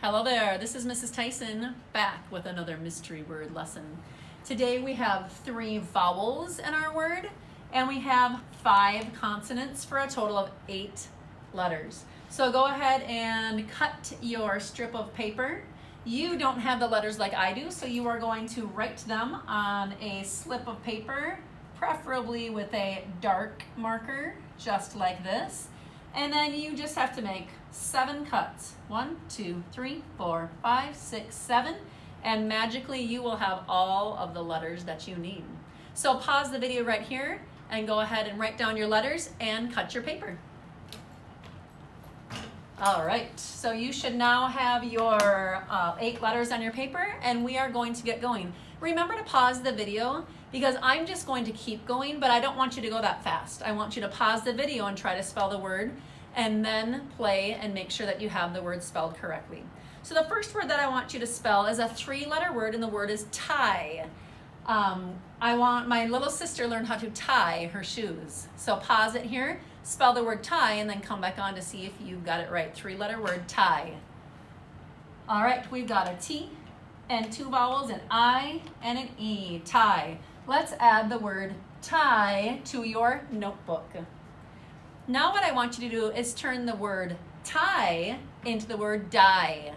Hello there, this is Mrs. Tyson back with another mystery word lesson. Today we have 3 vowels in our word and we have 5 consonants for a total of 8 letters. So go ahead and cut your strip of paper. You don't have the letters like I do, so you are going to write them on a slip of paper, preferably with a dark marker, just like this. And then you just have to make 7 cuts. 1, 2, 3, 4, 5, 6, 7. And magically you will have all of the letters that you need. So pause the video right here and go ahead and write down your letters and cut your paper. All right, so you should now have your 8 letters on your paper and we are going to get going. Remember to pause the video because I'm just going to keep going, but I don't want you to go that fast. I want you to pause the video and try to spell the word and then play and make sure that you have the word spelled correctly. So the first word that I want you to spell is a 3-letter word and the word is tie. I want my little sister learn how to tie her shoes. So pause it here, spell the word tie, and then come back on to see if you've got it right. 3-letter word, tie. All right, we've got a T and 2 vowels, an I and an E, tie. Let's add the word tie to your notebook. Now what I want you to do is turn the word tie into the word die.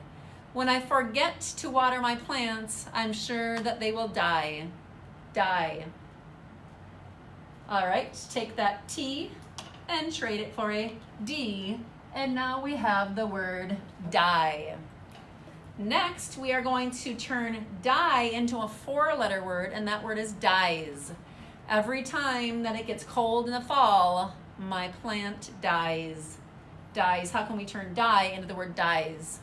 When I forget to water my plants, I'm sure that they will die. Die. All right, take that T and trade it for a D, and now we have the word die. Next, we are going to turn die into a 4-letter word, and that word is dies. Every time that it gets cold in the fall, my plant dies. Dies. How can we turn die into the word dies?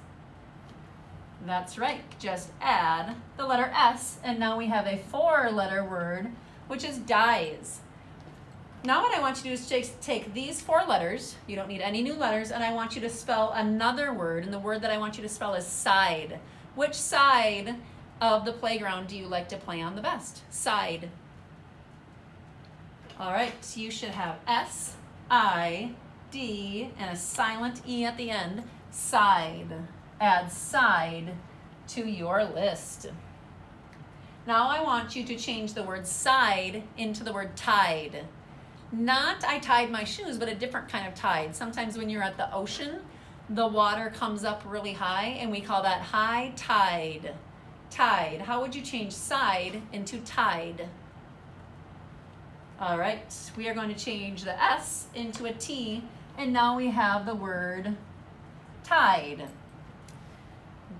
That's right. Just add the letter S, and now we have a 4-letter word, which is dies. Now what I want you to do is take these 4 letters, you don't need any new letters, and I want you to spell another word, and the word that I want you to spell is side. Which side of the playground do you like to play on the best? Side. All right, you should have S-I-D and a silent E at the end, side. Add side to your list. Now I want you to change the word side into the word tide. Not I tied my shoes, but a different kind of tide. Sometimes when you're at the ocean, the water comes up really high and we call that high tide. Tide. How would you change side into tide? All right, we are going to change the S into a T, and now we have the word tide.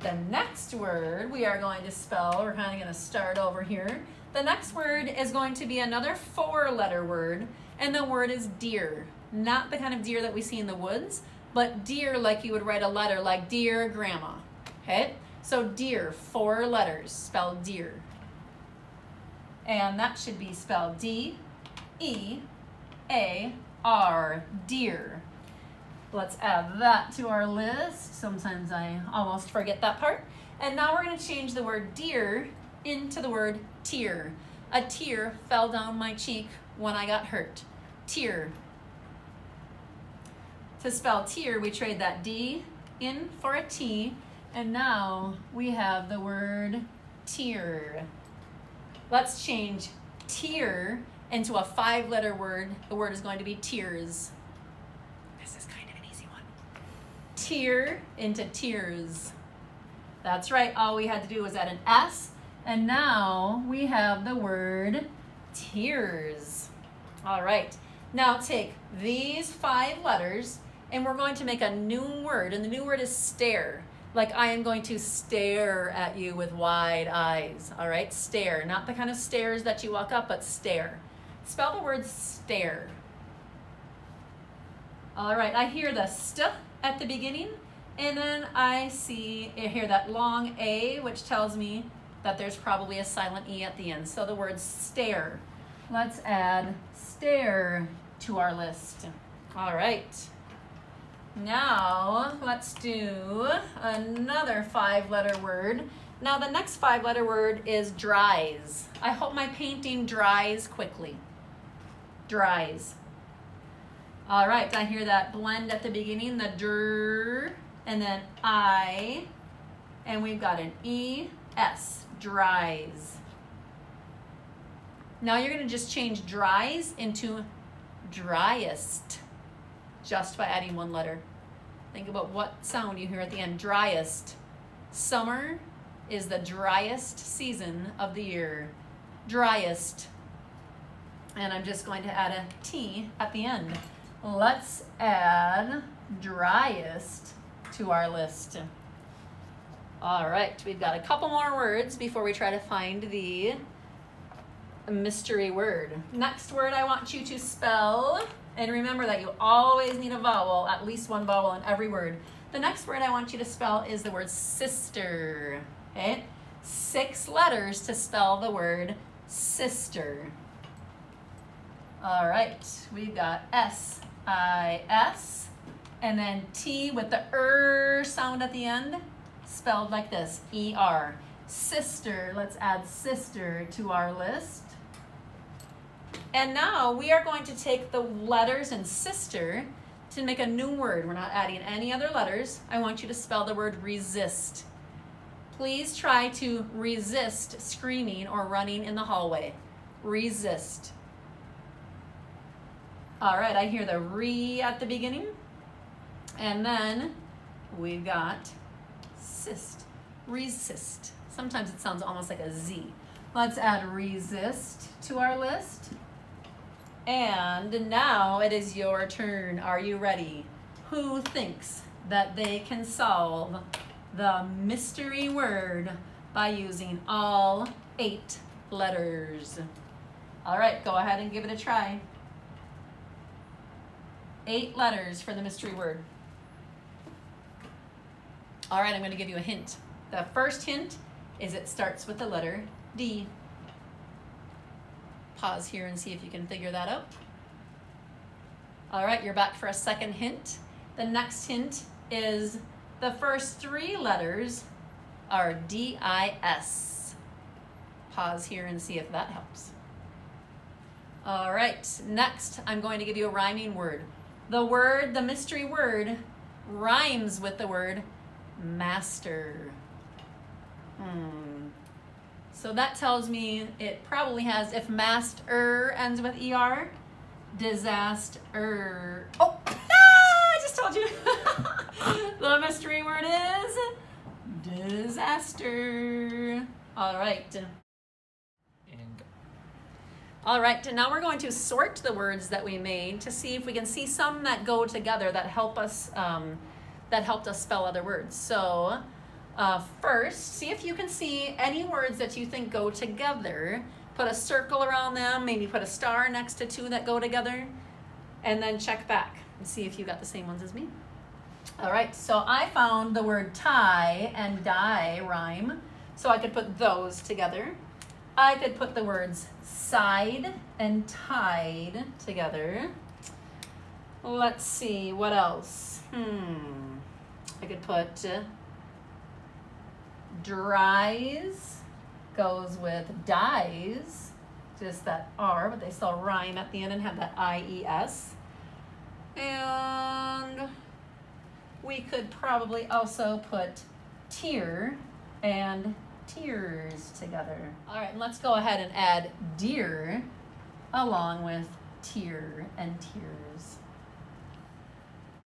The next word we are going to spell, we're kind of going to start over here. The next word is going to be another 4-letter word, and the word is deer. Not the kind of deer that we see in the woods, but deer like you would write a letter, like Dear Grandma. Okay? So deer, 4 letters, spelled deer. And that should be spelled D-E-A-R, deer. Let's add that to our list. Sometimes I almost forget that part. And now we're going to change the word deer into the word tear. A tear fell down my cheek when I got hurt. Tear. To spell tear, we trade that D in for a T, and now we have the word tear. Let's change tear into a 5-letter word. The word is going to be tears. This is kind of an easy one. Tear into tears. That's right, all we had to do was add an S, and now we have the word tears. All right, now take these 5 letters and we're going to make a new word, and the new word is stare. Like I am going to stare at you with wide eyes. All right, stare, not the kind of stairs that you walk up, but stare. Spell the word stare. All right, I hear the st at the beginning, and then I hear that long A, which tells me that there's probably a silent E at the end. So the word stare. Let's add stare to our list. All right. Now let's do another 5-letter word. Now the next 5-letter word is dries. I hope my painting dries quickly. Dries. All right, I hear that blend at the beginning, the dr, and then I, and we've got an E-S, dries. Now you're going to just change dries into driest, just by adding one letter. Think about what sound you hear at the end, driest. Summer is the driest season of the year. Driest. And I'm just going to add a T at the end. Let's add driest to our list. All right, we've got a couple more words before we try to find the mystery word. Next word I want you to spell, and remember that you always need a vowel, at least one vowel in every word. The next word I want you to spell is the word sister. Okay? 6 letters to spell the word sister. All right, we've got S-I-S, and then T with the sound at the end, spelled like this, E-R. Sister, let's add sister to our list. And now we are going to take the letters in sister to make a new word. We're not adding any other letters. I want you to spell the word resist. Please try to resist screaming or running in the hallway. Resist. All right, I hear the re at the beginning. And then we've got sist, resist. Sometimes it sounds almost like a Z. Let's add resist to our list. And now it is your turn. Are you ready? Who thinks that they can solve the mystery word by using all 8 letters? All right, go ahead and give it a try. 8 letters for the mystery word. All right, I'm going to give you a hint. The first hint is it starts with the letter D. Pause here and see if you can figure that out. All right, you're back for a second hint. The next hint is the first 3 letters are D-I-S. Pause here and see if that helps. All right, next I'm going to give you a rhyming word. The mystery word, rhymes with the word master. So that tells me it probably has, if master ends with ER, disaster. Oh, I just told you. The mystery word is disaster. All right. All right, and now we're going to sort the words that we made to see if we can see some that go together that helped us spell other words. So first, see if you can see any words that you think go together. Put a circle around them, maybe put a star next to 2 that go together, and then check back and see if you got the same ones as me. All right, so I found the word tie and die rhyme, so I could put those together. I could put the words side and tide together. Let's see, what else? I could put dries goes with dies, just that R, but they still rhyme at the end and have that I-E-S. And we could probably also put tear and tears together. All right, and let's go ahead and add dear along with tear and tears.